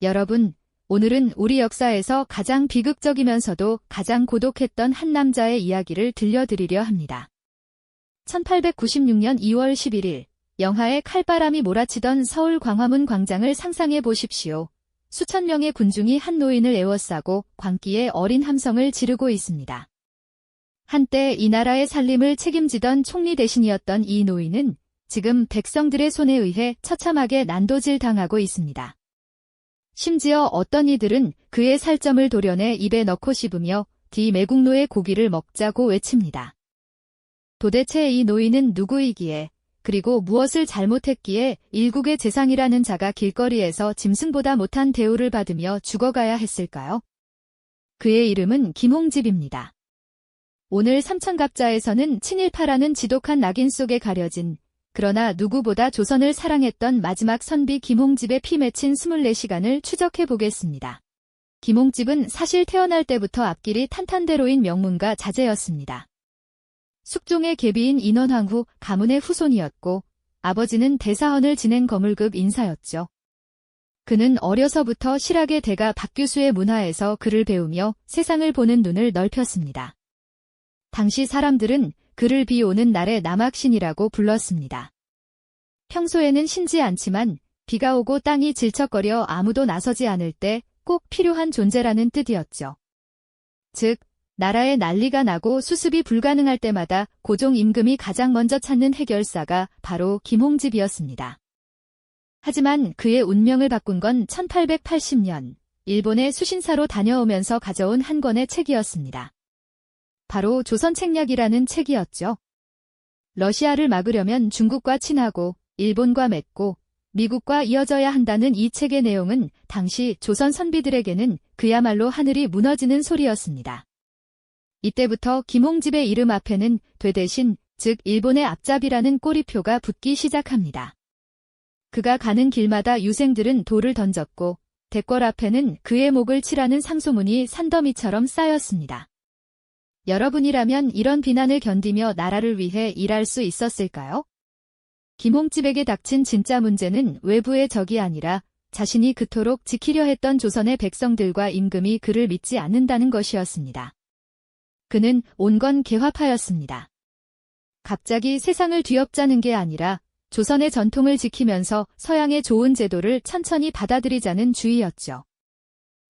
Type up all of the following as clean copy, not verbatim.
여러분, 오늘은 우리 역사에서 가장 비극적이면서도 가장 고독했던 한 남자의 이야기를 들려드리려 합니다. 1896년 2월 11일, 영하의 칼바람이 몰아치던 서울 광화문 광장을 상상해 보십시오. 수천 명의 군중이 한 노인을 에워싸고 광기에 어린 함성을 지르고 있습니다. 한때 이 나라의 살림을 책임지던 총리 대신이었던 이 노인은 지금 백성들의 손에 의해 처참하게 난도질 당하고 있습니다. 심지어 어떤 이들은 그의 살점을 도려내 입에 넣고 씹으며 매국노의 고기를 먹자고 외칩니다. 도대체 이 노인은 누구이기에, 그리고 무엇을 잘못했기에 일국의 재상이라는 자가 길거리에서 짐승보다 못한 대우를 받으며 죽어가야 했을까요? 그의 이름은 김홍집입니다. 오늘 삼천갑자에서는 친일파라는 지독한 낙인 속에 가려진, 그러나 누구보다 조선을 사랑했던 마지막 선비 김홍집의 피 맺힌 24시간을 추적해 보겠습니다. 김홍집은 사실 태어날 때부터 앞길이 탄탄대로인 명문가 자제였습니다. 숙종의 계비인 인원황후 가문의 후손이었고 아버지는 대사헌을 지낸 거물급 인사였죠. 그는 어려서부터 실학의 대가 박규수의 문화에서 글을 배우며 세상을 보는 눈을 넓혔습니다. 당시 사람들은 그를 비오는 날의 남학신이라고 불렀습니다. 평소에는 신지 않지만 비가 오고 땅이 질척거려 아무도 나서지 않을 때 꼭 필요한 존재라는 뜻이었죠. 즉, 나라에 난리가 나고 수습이 불가능할 때마다 고종 임금이 가장 먼저 찾는 해결사가 바로 김홍집이었습니다. 하지만 그의 운명을 바꾼 건 1880년, 일본의 수신사로 다녀오면서 가져온 한 권의 책이었습니다. 바로 조선책략이라는 책이었죠. 러시아를 막으려면 중국과 친하고 일본과 맺고 미국과 이어져야 한다는 이 책의 내용은 당시 조선 선비들에게는 그야말로 하늘이 무너지는 소리였습니다. 이때부터 김홍집의 이름 앞에는 되 대신, 즉 일본의 앞잡이라는 꼬리표가 붙기 시작합니다. 그가 가는 길마다 유생들은 돌을 던졌고 대궐 앞에는 그의 목을 치라는 상소문이 산더미처럼 쌓였습니다. 여러분이라면 이런 비난을 견디며 나라를 위해 일할 수 있었을까요? 김홍집에게 닥친 진짜 문제는 외부의 적이 아니라 자신이 그토록 지키려 했던 조선의 백성들과 임금이 그를 믿지 않는다는 것이었습니다. 그는 온건 개화파였습니다. 갑자기 세상을 뒤엎자는 게 아니라 조선의 전통을 지키면서 서양의 좋은 제도를 천천히 받아들이자는 주의였죠.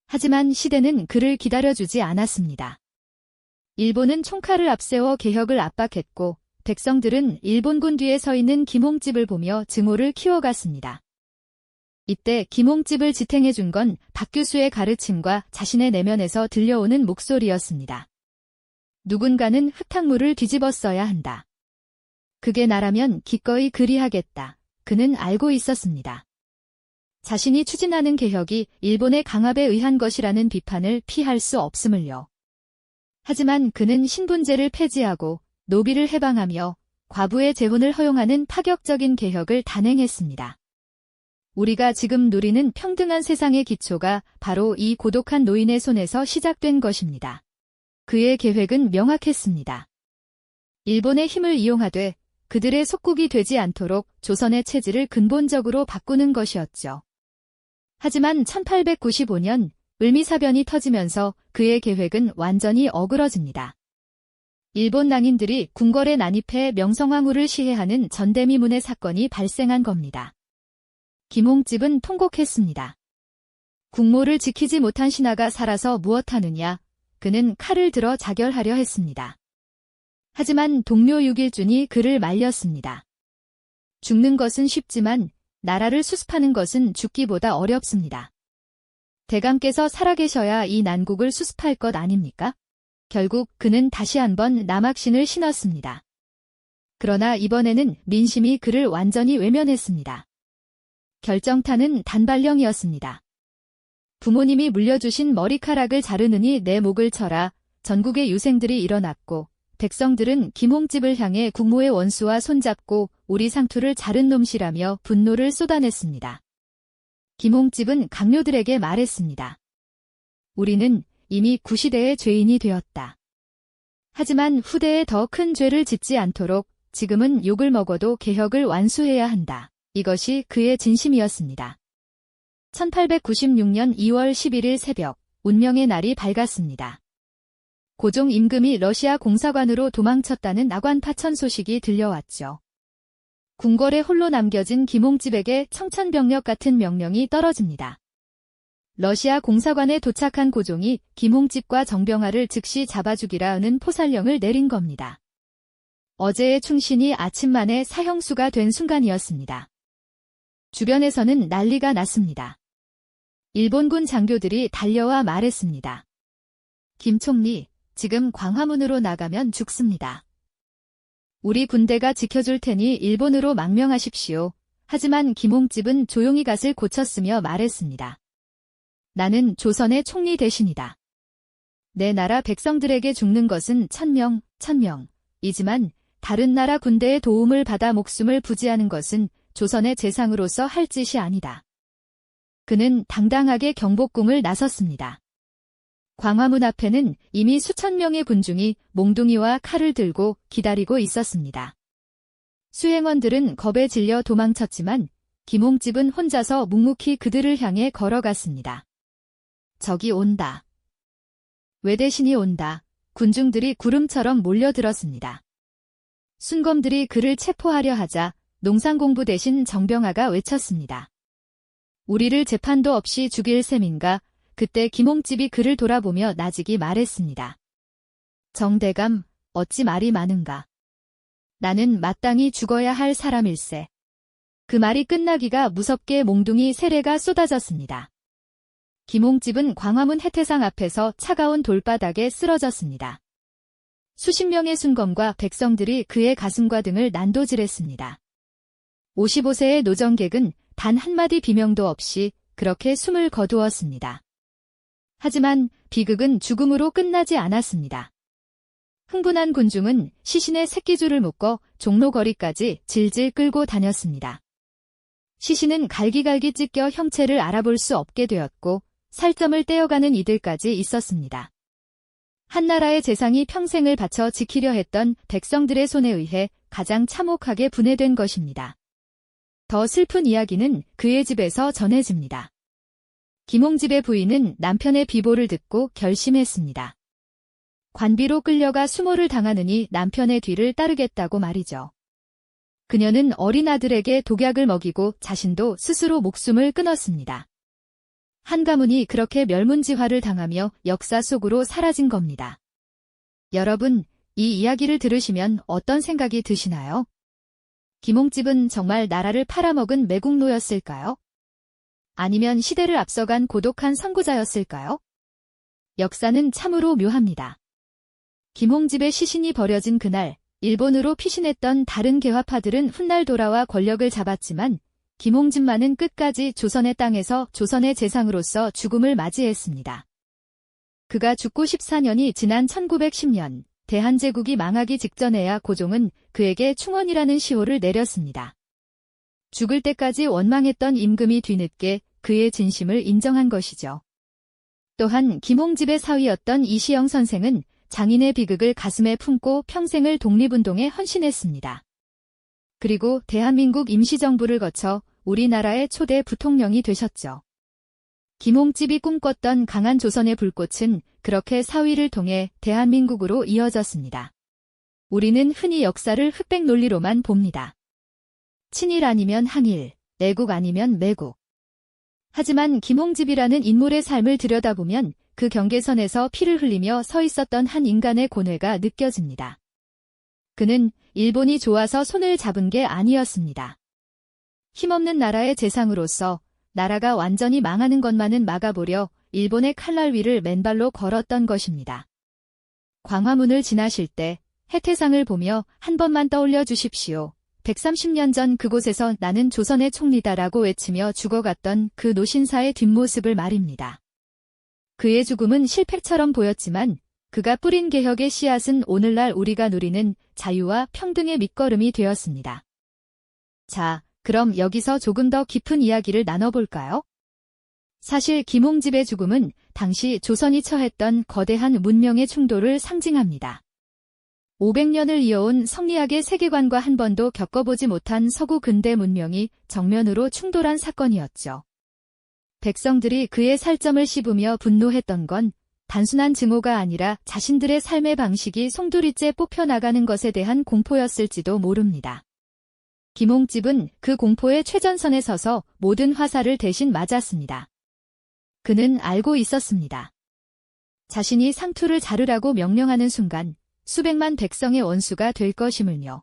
하지만 시대는 그를 기다려주지 않았습니다. 일본은 총칼을 앞세워 개혁을 압박했고 백성들은 일본군 뒤에 서 있는 김홍집을 보며 증오를 키워갔습니다. 이때 김홍집을 지탱해준 건 박규수의 가르침과 자신의 내면에서 들려오는 목소리였습니다. 누군가는 흙탕물을 뒤집어 써야 한다. 그게 나라면 기꺼이 그리하겠다. 그는 알고 있었습니다. 자신이 추진하는 개혁이 일본의 강압에 의한 것이라는 비판을 피할 수 없음을요. 하지만 그는 신분제를 폐지하고 노비를 해방하며 과부의 재혼을 허용하는 파격적인 개혁을 단행했습니다. 우리가 지금 누리는 평등한 세상의 기초가 바로 이 고독한 노인의 손에서 시작된 것입니다. 그의 계획은 명확했습니다. 일본의 힘을 이용하되 그들의 속국이 되지 않도록 조선의 체질을 근본적으로 바꾸는 것이었죠. 하지만 1895년 을미사변이 터지면서 그의 계획은 완전히 어그러집니다. 일본 낭인들이 궁궐에 난입해 명성황후를 시해하는 전대미문의 사건이 발생한 겁니다. 김홍집은 통곡했습니다. 국모를 지키지 못한 신하가 살아서 무엇하느냐, 그는 칼을 들어 자결하려 했습니다. 하지만 동료 육일준이 그를 말렸습니다. 죽는 것은 쉽지만 나라를 수습하는 것은 죽기보다 어렵습니다. 대감께서 살아계셔야 이 난국을 수습할 것 아닙니까? 결국 그는 다시 한번 남학신을 신었습니다. 그러나 이번에는 민심이 그를 완전히 외면했습니다. 결정타는 단발령이었습니다. 부모님이 물려주신 머리카락을 자르느니 내 목을 쳐라. 전국의 유생들이 일어났고 백성들은 김홍집을 향해 국모의 원수와 손잡고 우리 상투를 자른 놈시라며 분노를 쏟아냈습니다. 김홍집은 강료들에게 말했습니다. 우리는 이미 구시대의 죄인이 되었다. 하지만 후대에 더 큰 죄를 짓지 않도록 지금은 욕을 먹어도 개혁을 완수해야 한다. 이것이 그의 진심이었습니다. 1896년 2월 11일 새벽, 운명의 날이 밝았습니다. 고종 임금이 러시아 공사관으로 도망쳤다는 나관 파천 소식이 들려왔죠. 궁궐에 홀로 남겨진 김홍집에게 청천벽력 같은 명령이 떨어집니다. 러시아 공사관에 도착한 고종이 김홍집과 정병하를 즉시 잡아주기라는 포살령을 내린 겁니다. 어제의 충신이 아침 만에 사형수가 된 순간이었습니다. 주변에서는 난리가 났습니다. 일본군 장교들이 달려와 말했습니다. 김 총리, 지금 광화문으로 나가면 죽습니다. 우리 군대가 지켜줄 테니 일본으로 망명하십시오. 하지만 김홍집은 조용히 갓을 고쳤으며 말했습니다. 나는 조선의 총리 대신이다. 내 나라 백성들에게 죽는 것은 천명이지만 다른 나라 군대의 도움을 받아 목숨을 부지하는 것은 조선의 재상으로서 할 짓이 아니다. 그는 당당하게 경복궁을 나섰습니다. 광화문 앞에는 이미 수천 명의 군중이 몽둥이와 칼을 들고 기다리고 있었습니다. 수행원들은 겁에 질려 도망쳤지만 김홍집은 혼자서 묵묵히 그들을 향해 걸어갔습니다. 적이 온다. 외대신이 온다. 군중들이 구름처럼 몰려들었습니다. 순검들이 그를 체포하려 하자 농상공부 대신 정병하가 외쳤습니다. 우리를 재판도 없이 죽일 셈인가? 그때 김홍집이 그를 돌아보며 나직이 말했습니다. 정대감, 어찌 말이 많은가? 나는 마땅히 죽어야 할 사람일세. 그 말이 끝나기가 무섭게 몽둥이 세례가 쏟아졌습니다. 김홍집은 광화문 해태상 앞에서 차가운 돌바닥에 쓰러졌습니다. 수십 명의 순검과 백성들이 그의 가슴과 등을 난도질했습니다. 55세의 노정객은 단 한마디 비명도 없이 그렇게 숨을 거두었습니다. 하지만 비극은 죽음으로 끝나지 않았습니다. 흥분한 군중은 시신의 새끼줄을 묶어 종로거리까지 질질 끌고 다녔습니다. 시신은 갈기갈기 찢겨 형체를 알아볼 수 없게 되었고 살점을 떼어가는 이들까지 있었습니다. 한나라의 재상이 평생을 바쳐 지키려 했던 백성들의 손에 의해 가장 참혹하게 분해된 것입니다. 더 슬픈 이야기는 그의 집에서 전해집니다. 김홍집의 부인은 남편의 비보를 듣고 결심했습니다. 관비로 끌려가 수모를 당하느니 남편의 뒤를 따르겠다고 말이죠. 그녀는 어린 아들에게 독약을 먹이고 자신도 스스로 목숨을 끊었습니다. 한 가문이 그렇게 멸문지화를 당하며 역사 속으로 사라진 겁니다. 여러분, 이 이야기를 들으시면 어떤 생각이 드시나요? 김홍집은 정말 나라를 팔아먹은 매국노였을까요? 아니면 시대를 앞서간 고독한 선구자였을까요? 역사는 참으로 묘합니다. 김홍집의 시신이 버려진 그날, 일본으로 피신했던 다른 개화파들은 훗날 돌아와 권력을 잡았지만 김홍집만은 끝까지 조선의 땅에서 조선의 재상으로서 죽음을 맞이했습니다. 그가 죽고 14년이 지난 1910년, 대한제국이 망하기 직전에야 고종은 그에게 충원이라는 시호를 내렸습니다. 죽을 때까지 원망했던 임금이 뒤늦게 그의 진심을 인정한 것이죠. 또한 김홍집의 사위였던 이시영 선생은 장인의 비극을 가슴에 품고 평생을 독립운동에 헌신했습니다. 그리고 대한민국 임시정부를 거쳐 우리나라의 초대 부통령이 되셨죠. 김홍집이 꿈꿨던 강한 조선의 불꽃은 그렇게 사위를 통해 대한민국으로 이어졌습니다. 우리는 흔히 역사를 흑백 논리로만 봅니다. 친일 아니면 항일, 애국 아니면 매국. 하지만 김홍집이라는 인물의 삶을 들여다보면 그 경계선에서 피를 흘리며 서 있었던 한 인간의 고뇌가 느껴집니다. 그는 일본이 좋아서 손을 잡은 게 아니었습니다. 힘없는 나라의 재상으로서 나라가 완전히 망하는 것만은 막아보려 일본의 칼날 위를 맨발로 걸었던 것입니다. 광화문을 지나실 때 해태상을 보며 한 번만 떠올려 주십시오. 130년 전 그곳에서 나는 조선의 총리다라고 외치며 죽어갔던 그 노신사의 뒷모습을 말입니다. 그의 죽음은 실패처럼 보였지만 그가 뿌린 개혁의 씨앗은 오늘날 우리가 누리는 자유와 평등의 밑거름이 되었습니다. 자, 그럼 여기서 조금 더 깊은 이야기를 나눠볼까요? 사실 김홍집의 죽음은 당시 조선이 처했던 거대한 문명의 충돌을 상징합니다. 500년을 이어온 성리학의 세계관과 한 번도 겪어보지 못한 서구 근대 문명이 정면으로 충돌한 사건이었죠. 백성들이 그의 살점을 씹으며 분노했던 건 단순한 증오가 아니라 자신들의 삶의 방식이 송두리째 뽑혀나가는 것에 대한 공포였을지도 모릅니다. 김홍집은 그 공포의 최전선에 서서 모든 화살을 대신 맞았습니다. 그는 알고 있었습니다. 자신이 상투를 자르라고 명령하는 순간 수백만 백성의 원수가 될 것임을요.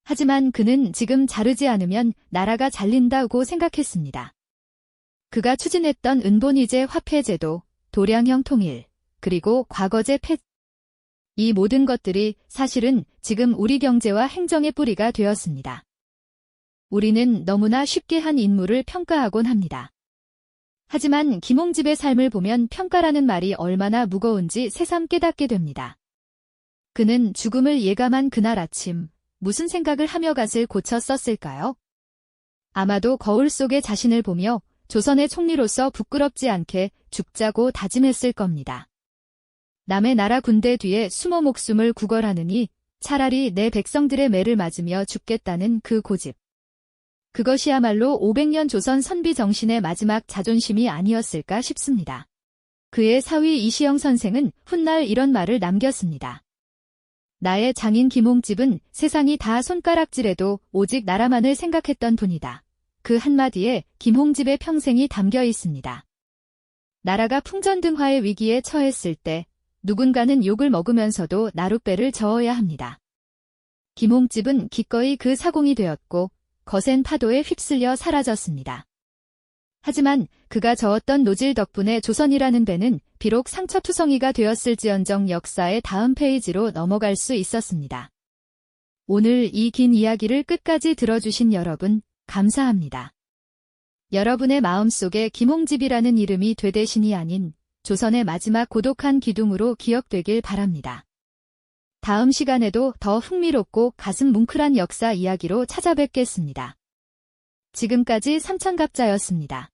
하지만 그는 지금 자르지 않으면 나라가 잘린다고 생각했습니다. 그가 추진했던 은본위제 화폐제도, 도량형 통일, 그리고 과거제 폐, 이 모든 것들이 사실은 지금 우리 경제와 행정의 뿌리가 되었습니다. 우리는 너무나 쉽게 한 인물을 평가하곤 합니다. 하지만 김홍집의 삶을 보면 평가라는 말이 얼마나 무거운지 새삼 깨닫게 됩니다. 그는 죽음을 예감한 그날 아침, 무슨 생각을 하며 갓을 고쳐 썼을까요? 아마도 거울 속의 자신을 보며 조선의 총리로서 부끄럽지 않게 죽자고 다짐했을 겁니다. 남의 나라 군대 뒤에 숨어 목숨을 구걸하느니 차라리 내 백성들의 매를 맞으며 죽겠다는 그 고집. 그것이야말로 500년 조선 선비 정신의 마지막 자존심이 아니었을까 싶습니다. 그의 사위 이시영 선생은 훗날 이런 말을 남겼습니다. 나의 장인 김홍집은 세상이 다 손가락질해도 오직 나라만을 생각했던 분이다. 그 한마디에 김홍집의 평생이 담겨 있습니다. 나라가 풍전등화의 위기에 처했을 때 누군가는 욕을 먹으면서도 나룻배를 저어야 합니다. 김홍집은 기꺼이 그 사공이 되었고 거센 파도에 휩쓸려 사라졌습니다. 하지만 그가 저었던 노질 덕분에 조선이라는 배는 비록 상처투성이가 되었을지언정 역사의 다음 페이지로 넘어갈 수 있었습니다. 오늘 이 긴 이야기를 끝까지 들어주신 여러분, 감사합니다. 여러분의 마음속에 김홍집이라는 이름이 되대신이 아닌 조선의 마지막 고독한 기둥으로 기억되길 바랍니다. 다음 시간에도 더 흥미롭고 가슴 뭉클한 역사 이야기로 찾아뵙겠습니다. 지금까지 삼천갑자였습니다.